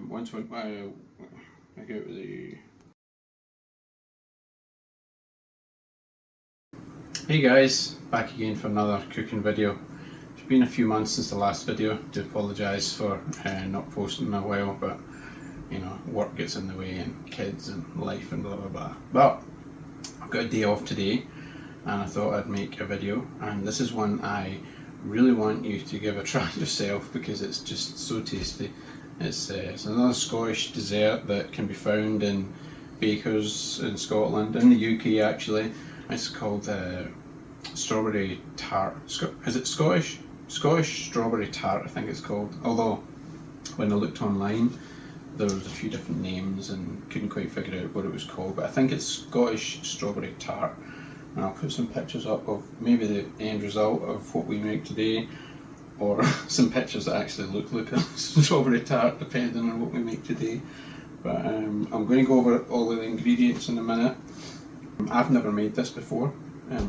Once I get the... Hey guys, back again for another cooking video. It's been a few months since the last video. I do apologise for not posting in a while, but you know, work gets in the way and kids and life and blah blah blah. But I've got a day off today and I thought I'd make a video, and this is one I really want you to give a try yourself because it's just so tasty. It's another Scottish dessert that can be found in bakers in Scotland, in the UK actually. It's called Strawberry Tart. Is it Scottish? Scottish Strawberry Tart, I think it's called. Although, when I looked online, there was a few different names and couldn't quite figure out what it was called. But I think it's Scottish Strawberry Tart. And I'll put some pictures up of maybe the end result of what we make today, or some pictures that actually look like a strawberry tart, depending on what we make today. But I'm going to go over all of the ingredients in a minute. I've never made this before,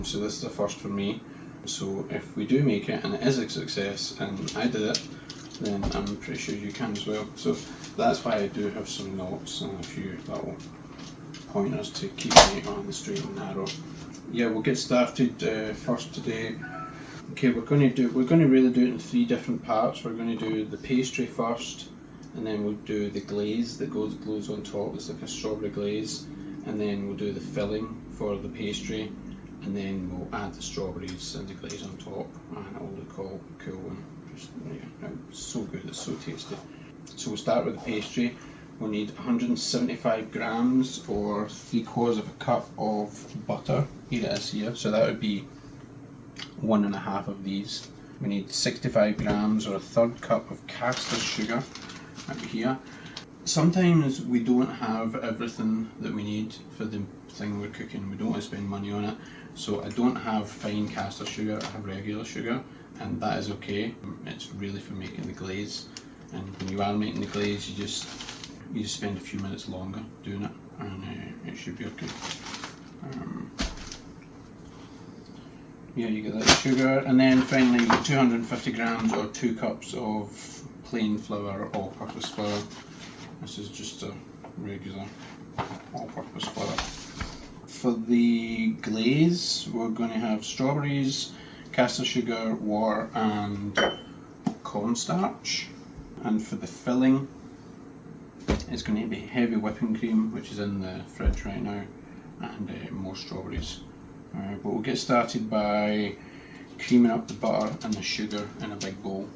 so this is a first for me. So if we do make it and it is a success and I did it, then I'm pretty sure you can as well. So that's why I do have some notes and a few little pointers to keep me on the straight and narrow. Yeah, we'll get started first today. Okay, we're going to really do it in 3 different parts. We're going to do the pastry first, and then we'll do the glaze that goes on top. It's like a strawberry glaze, and then we'll do the filling for the pastry, and then we'll add the strawberries and the glaze on top, and it'll look all cool and just, yeah, it's so good, it's so tasty. So we'll start with the pastry. We'll need 175 grams or 3/4 of a cup of butter. Here it is here, so that would be 1.5 of these. We need 65 grams or 1/3 cup of Custard sugar over here. Sometimes we don't have everything that we need for the thing we're cooking. We don't want to spend money on it. So I don't have fine Custard sugar, I have regular sugar, and that is okay. It's really for making the glaze. And when you are making the glaze, you just spend a few minutes longer doing it, and it should be okay. Yeah, you get that sugar, and then finally 250 grams or 2 cups of plain flour, all-purpose flour. This is just a regular all-purpose flour. For the glaze, we're going to have strawberries, Custard sugar, water, and cornstarch. And for the filling, it's going to be heavy whipping cream, which is in the fridge right now, and more strawberries. But we'll get started by creaming up the butter and the sugar in a big bowl.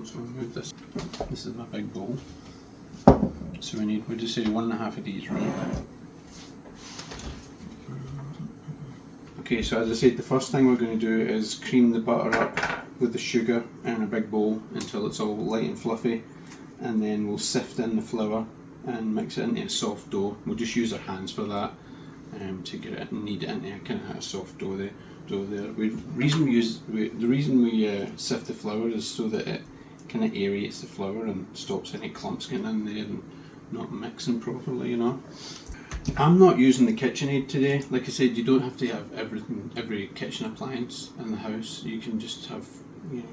So we'll move this. This is my big bowl. So we'll just say 1.5 of these, right? Okay, so as I said, the first thing we're going to do is cream the butter up with the sugar in a big bowl until it's all light and fluffy, and then we'll sift in the flour and mix it into a soft dough. We'll just use our hands for that to get it and knead it into a kind of soft dough there. The reason we sift the flour is so that it kind of aerates the flour and stops any clumps getting in there and not mixing properly, you know. I'm not using the KitchenAid today. Like I said, you don't have to have every kitchen appliance in the house. You can just have,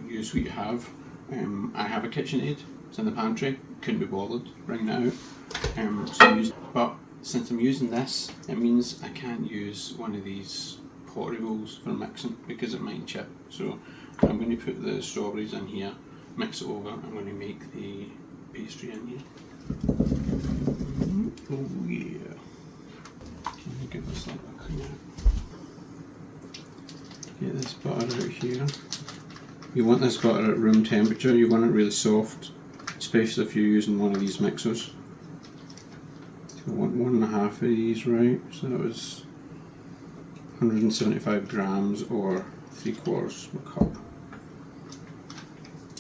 use what you have. I have a KitchenAid. It's in the pantry. Couldn't be bothered bringing it out. But since I'm using this, it means I can't use one of these pottery bowls for mixing because it might chip. So I'm going to put the strawberries in here, mix it over. I'm going to make the pastry in here. Oh yeah. Let me give this like a clean out. Get this butter out here. You want this butter at room temperature. You want it really soft, especially if you're using one of these mixers. So I want 1.5 of these, right? So that was 175 grams or 3/4 of a cup.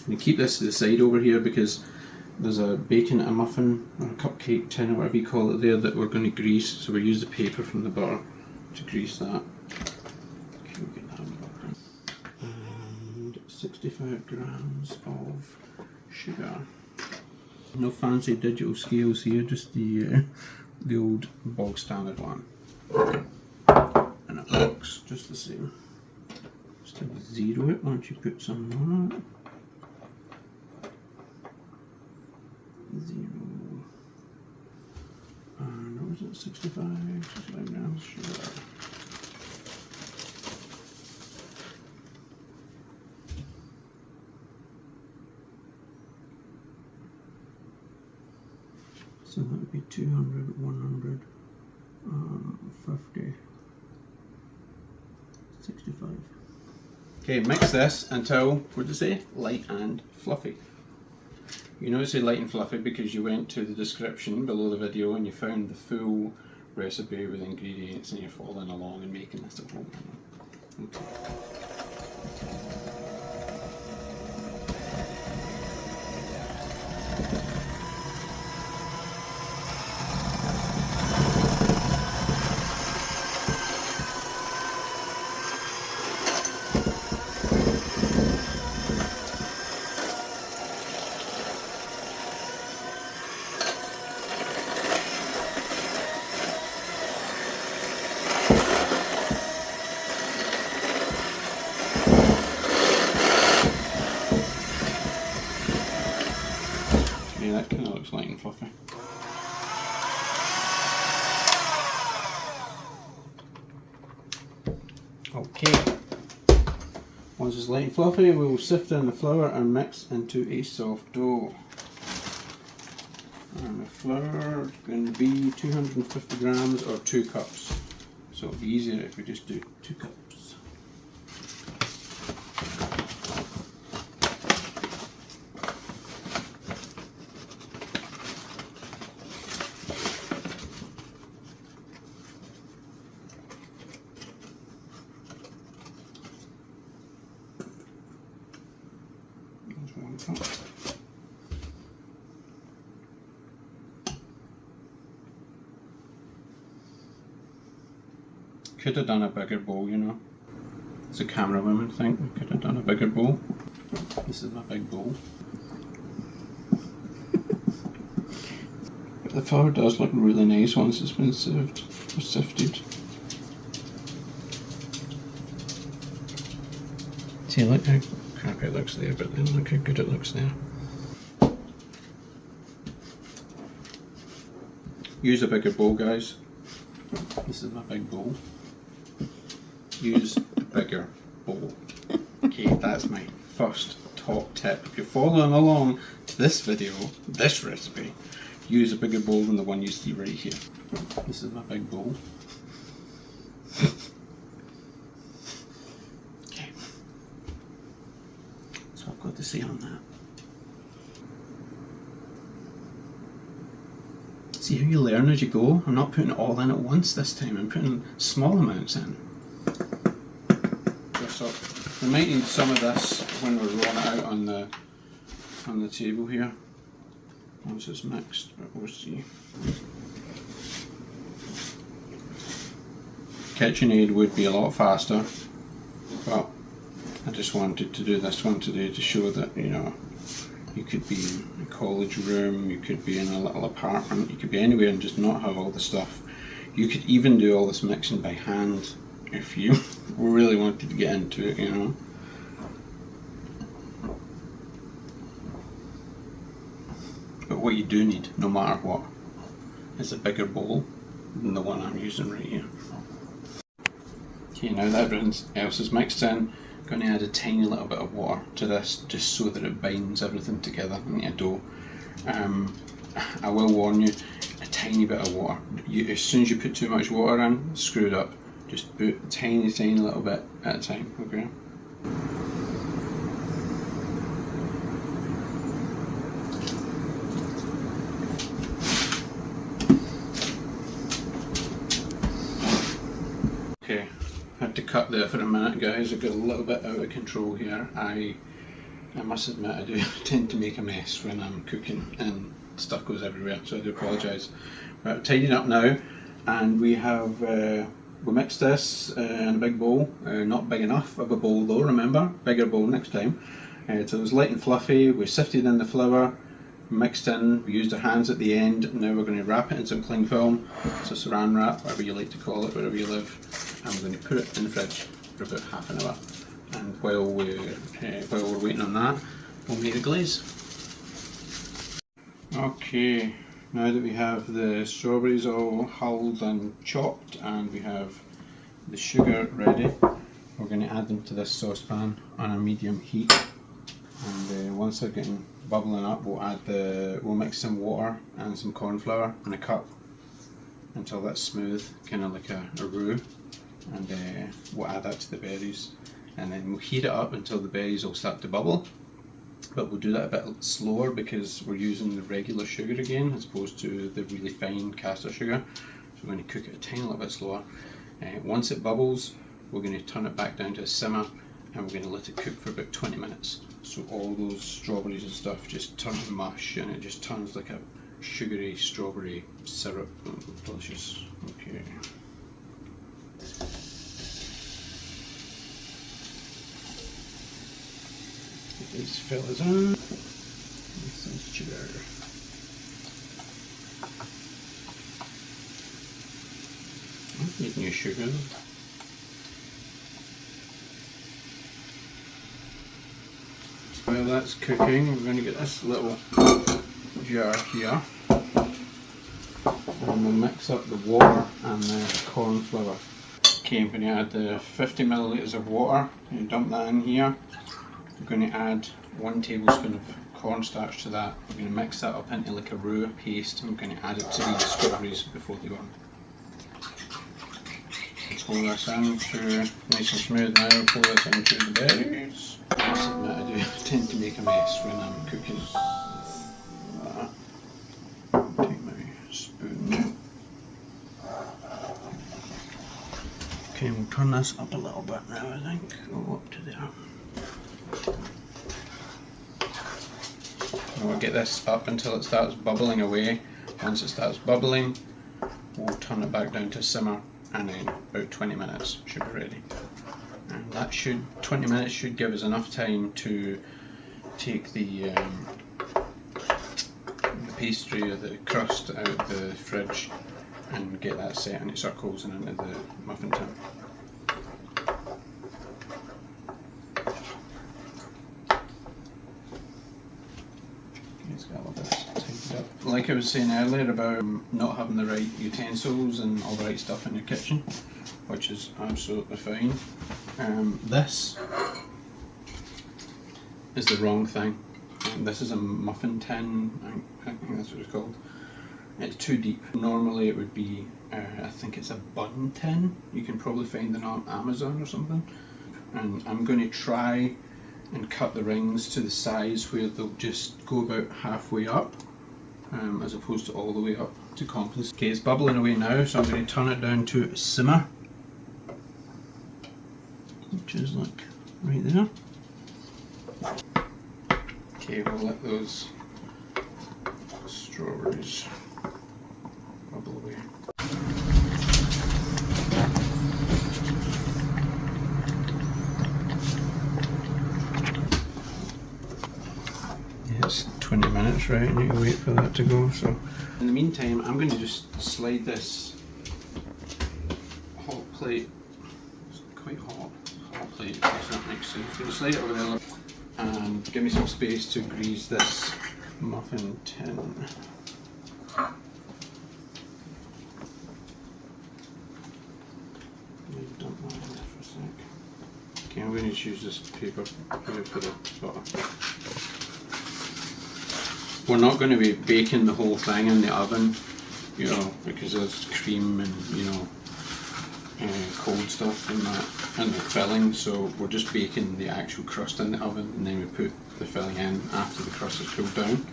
And you keep this to the side over here because there's a a muffin or a cupcake tin or whatever you call it there that we're going to grease. So we'll use the paper from the butter to grease that. Okay, we'll get that butter. And 65 grams of sugar. No fancy digital scales here, just the old bog standard one. And it looks just the same. Just have to zero it once you put some on it. 0 it 65 grams? Sure. So that would be 200, 100, 50, 65. Okay, mix this until, what did it say? Light and fluffy. You know it's light and fluffy because you went to the description below the video and you found the full recipe with ingredients and you're following along and making this at home. Okay. Yeah, that kind of looks light and fluffy. Okay, once it's light and fluffy, we will sift in the flour and mix into a soft dough. And the flour is going to be 250 grams or 2 cups. So it'll be easier if we just do 2 cups. Could have done a bigger bowl, you know. It's a camera woman thing. We could have done a bigger bowl. This is my big bowl. But the flour does look really nice once it's been sieved or sifted. See, look how crappy it looks there, but then look how good it looks there. Use a bigger bowl, guys. This is my big bowl. Use a bigger bowl. Okay, that's my first top tip. If you're following along to this video, this recipe, use a bigger bowl than the one you see right here. This is my big bowl. Okay. So I've got to say on that. See how you learn as you go? I'm not putting it all in at once this time, I'm putting small amounts in. So we might need some of this when we're rolling it out on the table here. Once it's mixed, but we'll see. KitchenAid would be a lot faster, but I just wanted to do this one today to show that, you know, you could be in a college room, you could be in a little apartment, you could be anywhere and just not have all the stuff. You could even do all this mixing by hand if you really wanted to get into it, you know. But what you do need, no matter what, is a bigger bowl than the one I'm using right here. Okay, now that everything else is mixed in, I'm going to add a tiny little bit of water to this just so that it binds everything together into a dough. I will warn you, a tiny bit of water. As soon as you put too much water in, screw it up. Just put a tiny little bit at a time, okay? Okay, had to cut there for a minute, guys. I got a little bit out of control here. I must admit I do tend to make a mess when I'm cooking and stuff goes everywhere, so I do apologise. But tidying up now, and we have we mixed this in a big bowl, not big enough of a bowl though, remember, bigger bowl next time. So it was light and fluffy, we sifted in the flour, mixed in, we used our hands at the end. Now we're going to wrap it in some cling film, so saran wrap, whatever you like to call it, wherever you live, and we're going to put it in the fridge for about half an hour. And while we're waiting on that, we'll make the glaze. Okay, Now that we have the strawberries all hulled and chopped and we have the sugar ready, we're going to add them to this saucepan on a medium heat. And once they're getting bubbling up, we'll mix some water and some corn flour in a cup until that's smooth, kind of like a roux. And we'll add that to the berries, and then we'll heat it up until the berries will start to bubble. But we'll do that a bit slower because we're using the regular sugar again as opposed to the really fine caster sugar. So we're going to cook it a tiny little bit slower. Once it bubbles, we're going to turn it back down to a simmer, and we're going to let it cook for about 20 minutes. So all those strawberries and stuff just turn to mush, and it just turns like a sugary strawberry syrup. Delicious. Okay. Get these fellas on with some sugar. I need new sugar. While that's cooking, we're going to get this little jar here, and we'll mix up the water and the corn flour. Okay, I'm going to add the 50 millilitres of water. You dump that in here. We're going to add 1 tablespoon of cornstarch to that. We're going to mix that up into like a roux paste, and we're going to add it to these strawberries before they go on. Pour this in through nice and smooth now. Pour this in through the berries. I must admit, I do tend to make a mess when I'm cooking. Take my spoon. Okay, we'll turn this up a little bit now, I think. Go up to there. And we'll get this up until it starts bubbling away. Once it starts bubbling, we'll turn it back down to simmer, and then about 20 minutes should be ready. And that 20 minutes should give us enough time to take the pastry or the crust out of the fridge and get that set into circles and into the muffin tin. Let's get all this tidied up. Like I was saying earlier about not having the right utensils and all the right stuff in your kitchen, which is absolutely fine. This is the wrong thing. This is a muffin tin, I think that's what it's called. It's too deep. Normally it would be, I think it's a bun tin. You can probably find it on Amazon or something. And I'm going to try and cut the rings to the size where they'll just go about halfway up, as opposed to all the way up to compensate. Okay, it's bubbling away now, so I'm going to turn it down to a simmer, which is like right there. Okay, we'll let those strawberries bubble away. Yeah, it's 20 minutes, right? I need to wait for that to go. So, in the meantime, I'm going to just slide this hot plate. It's quite hot. Hot plate, if that makes sense. I'm going to slide it over there and give me some space to grease this muffin tin. Dump that in there for a sec. Okay, I'm going to use this paper here for the butter. We're not going to be baking the whole thing in the oven, you know, because there's cream and, you know, cold stuff in that, and the filling, so we're just baking the actual crust in the oven, and then we put the filling in after the crust is cooled down.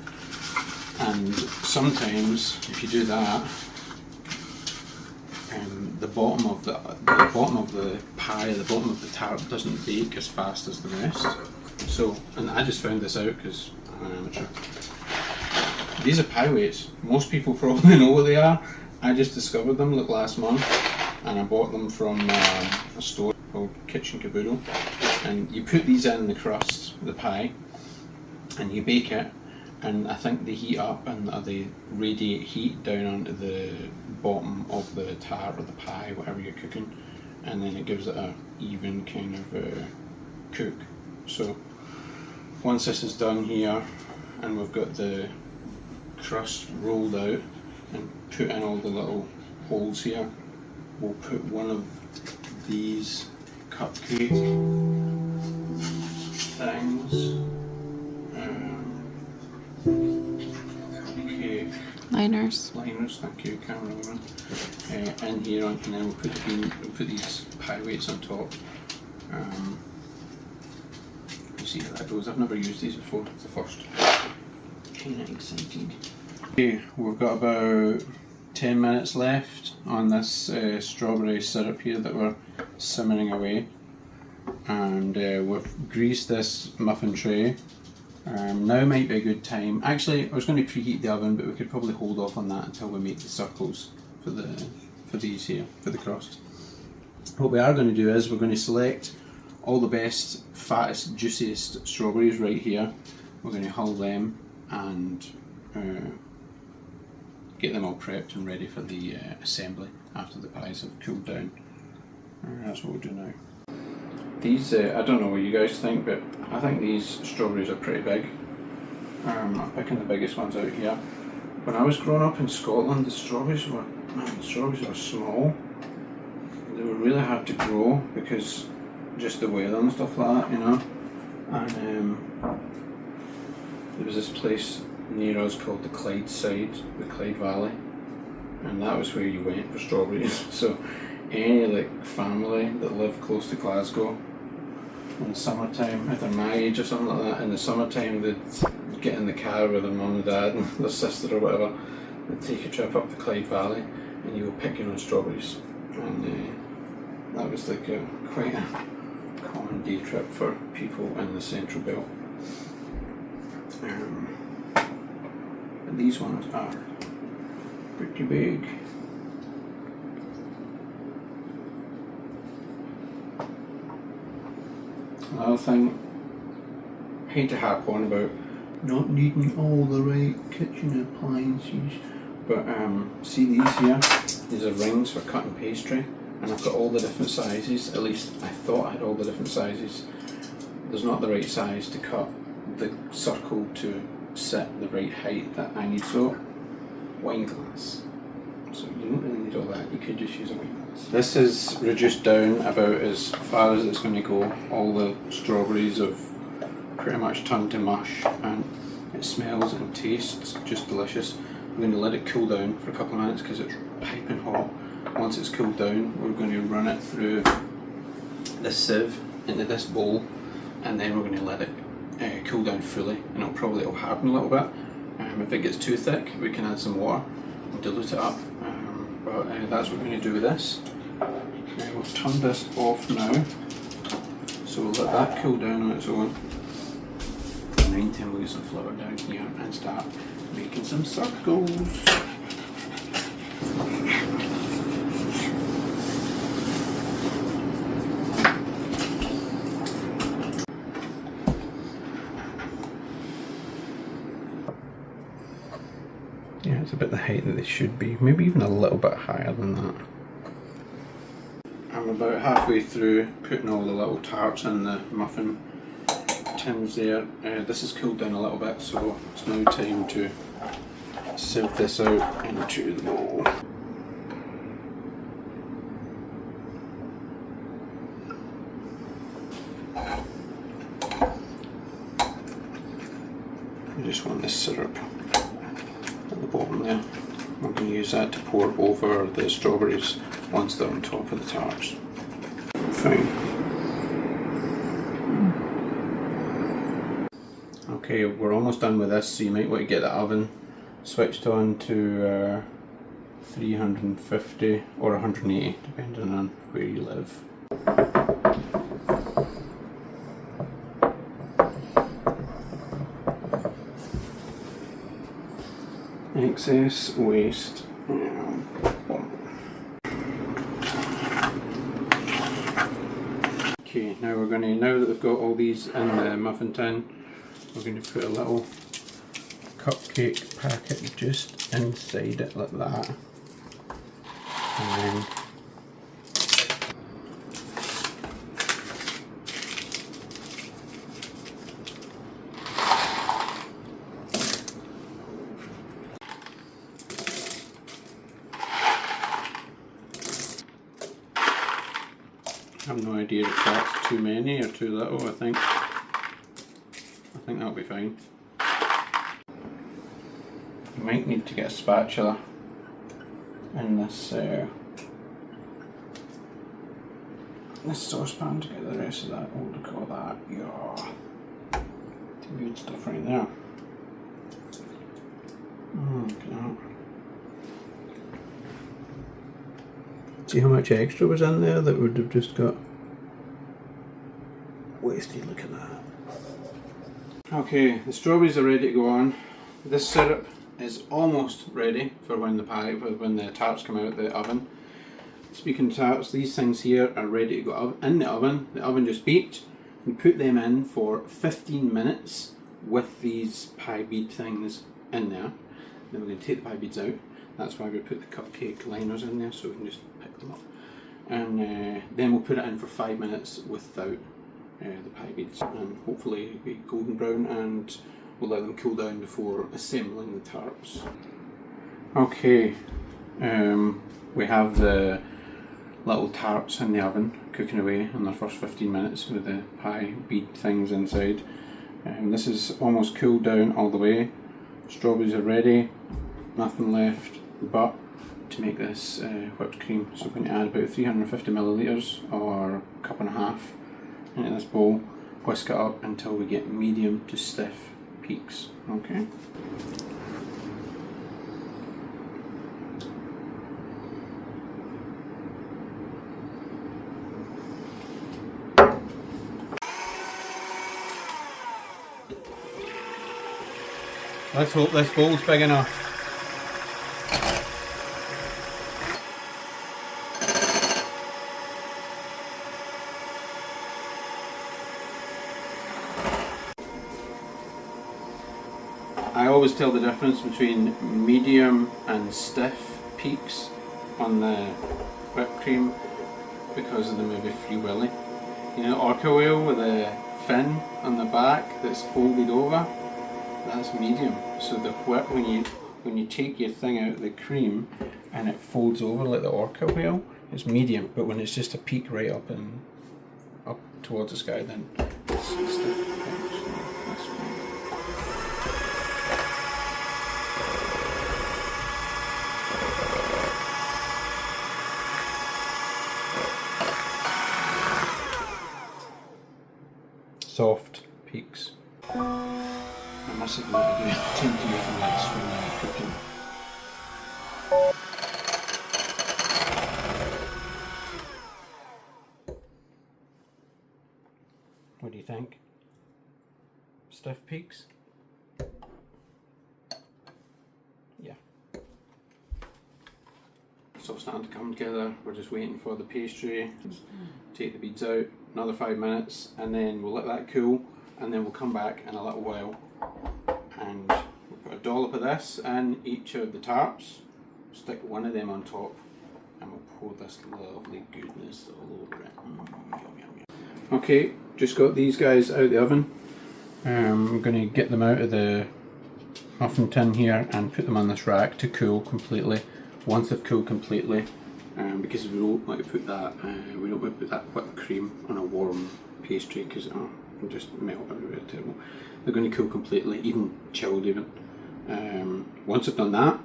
And sometimes, if you do that, the bottom of the pie, the bottom of the tart doesn't bake as fast as the rest. So, and I just found this out because I'm an amateur. These are pie weights. Most people probably know what they are. I just discovered them like last month, and I bought them from a store called Kitchen Caboodle. And you put these in the crust, the pie, and you bake it. And I think they heat up and they radiate heat down onto the bottom of the tart or the pie, whatever you're cooking, and then it gives it a even kind of cook. So once this is done here, and we've got the crust rolled out and put in all the little holes here, we'll put one of these cupcake things, cupcake liners, thank you, can't remember, in here, and then we'll put these pie weights on top. We'll see how that goes. I've never used these before, it's the first. Kinda excited. Okay, we've got about 10 minutes left on this strawberry syrup here that we're simmering away, and we've greased this muffin tray. Now might be a good time. Actually, I was going to preheat the oven, but we could probably hold off on that until we make the circles for these here, for the crust. What we are going to do is we're going to select all the best, fattest, juiciest strawberries right here. We're going to hull them and get them all prepped and ready for the assembly after the pies have cooled down. That's what we'll do now. These, I don't know what you guys think, but I think these strawberries are pretty big. I'm picking the biggest ones out here. When I was growing up in Scotland, the strawberries were small. They were really hard to grow because just the weather and stuff like that, you know. And there was this place near us called the Clyde Valley, and that was where you went for strawberries. So any like family that lived close to Glasgow in the summertime, if they're my age or something like that, in the summertime they'd get in the car with their mum and dad and their sister or whatever, they'd take a trip up the Clyde Valley and you were picking on strawberries, and that was like quite a common day trip for people in the Central Belt. And these ones are pretty big. Another thing, I hate to harp on about not needing all the right kitchen appliances, but see these here? These are rings for cutting pastry, and I've got all the different sizes. At least I thought I had all the different sizes. There's not the right size to cut the circle to set the right height that I need. So, wine glass. So you don't really need all that, you could just use a wine glass. This is reduced down about as far as it's going to go. All the strawberries have pretty much turned to mush, and it smells and tastes just delicious. I'm going to let it cool down for a couple of minutes because it's piping hot. Once it's cooled down, we're going to run it through this sieve into this bowl, and then we're going to let it cool down fully, and it'll harden a little bit. If it gets too thick, we can add some water and dilute it up. But that's what we're going to do with this. We'll turn this off now, so we'll let that cool down on its own. In the meantime, we'll get some flour down here and start making some circles. Yeah, it's about the height that they should be, maybe even a little bit higher than that. I'm about halfway through putting all the little tarts in the muffin tins there. This has cooled down a little bit, so it's now time to sieve this out into the bowl. I just want this syrup at the bottom there. I'm going to use that to pour over the strawberries once they're on top of the tarts. Fine. Okay, we're almost done with this, so you might want to get the oven switched on to 350 or 180, depending on where you live. Excess waste. Okay, now that we've got all these in the muffin tin, we're going to put a little cupcake packet just inside it like that, and then I have no idea if that's too many or too little. I think that'll be fine. You might need to get a spatula in this saucepan to get the rest of that. Oh, look at all that. Yeah. Some good stuff right there. Look at that. See how much extra was in there that would have just got wasted. Look at that. Okay, the strawberries are ready to go on. This syrup is almost ready for when the tarts come out of the oven. Speaking of tarts, these things here are ready to go in the oven. The oven just beeped. We put them in for 15 minutes with these pie bead things in there. Then we're going to take the pie beads out. That's why we put the cupcake liners in there, so we can just pick them up. And then we'll put it in for 5 minutes without the pie beads, and hopefully it'll be golden brown, and we'll let them cool down before assembling the tarts. Okay, we have the little tarts in the oven cooking away in their first 15 minutes with the pie bead things inside. This is almost cooled down all the way. Strawberries are ready, nothing left but to make this whipped cream. So we're going to add about 350 millilitres or a cup and a half into this bowl, whisk it up until we get medium to stiff peaks. Okay. Let's hope this bowl's big enough. I always tell the difference between medium and stiff peaks on the whipped cream because of the movie Free Willy. You know, AyeHe-Will with the fin on the back that's folded over? That's medium. So the whip, when you take your thing out of the cream and it folds over like the AyeHe-Will, it's medium. But when it's just a peak right up towards the sky, then it's stiff. Soft peaks. I must admit I do tend to get nice when I'm cooking. What do you think? Stiff peaks? Yeah. It's all starting to come together. We're just waiting for the pastry. Take the beads out, another 5 minutes, and then we'll let that cool, and then we'll come back in a little while and we'll put a dollop of this in each of the tarts, stick one of them on top, and we'll pour this lovely goodness all over it. Yum, yum, yum. Okay, just got these guys out of the oven. I'm going to get them out of the muffin tin here and put them on this rack to cool completely. Once they've cooled completely, because we don't want to put that whipped cream on a warm pastry because it'll just melt everywhere. Terrible. They're going to cool completely, even chilled even. Once I've done that,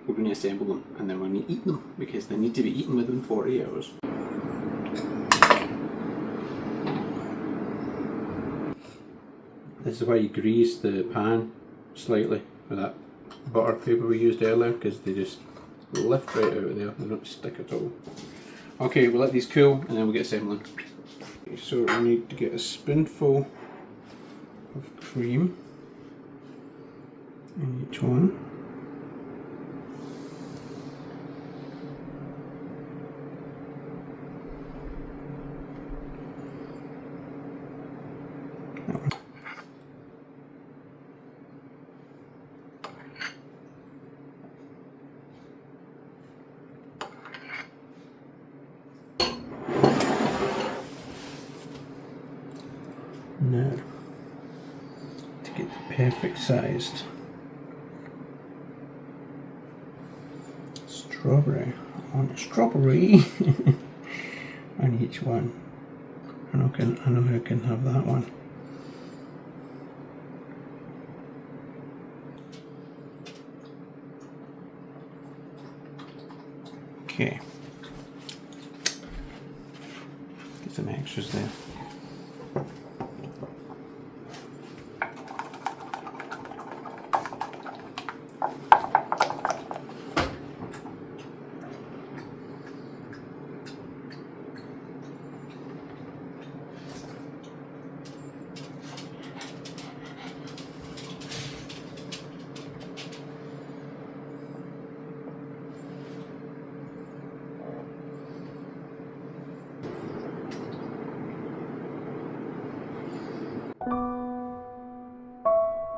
we're going to assemble them and then we're going to eat them because they need to be eaten within 40 hours. This is why you grease the pan slightly with that butter paper we used earlier, because they just lift right out of there, they don't stick at all. Okay, we'll let these cool and then we'll get assembling. Okay, so we need to get a spoonful of cream in each one. Now, to get the perfect sized strawberry on each one. I know who can have that one. Okay. Get some extras there.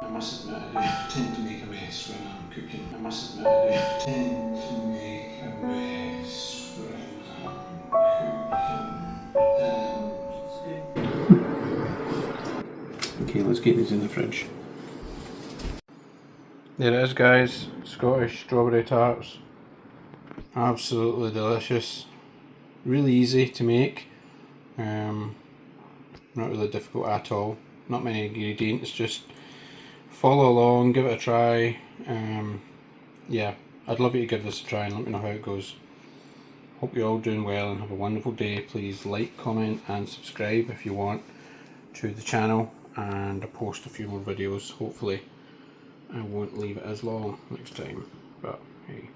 I must admit I do tend to make a mess when I'm cooking. I must admit I do tend to make a mess when I'm cooking. Okay, let's get these in the fridge. There it is, guys. Scottish Strawberry Tarts. Absolutely delicious. Really easy to make. Not really difficult at all. Not many ingredients, just follow along, give it a try. Yeah, I'd love you to give this a try and let me know how it goes. Hope you're all doing well and have a wonderful day. Please like, comment and subscribe if you want to the channel, and I'll post a few more videos. Hopefully I won't leave it as long next time, but hey.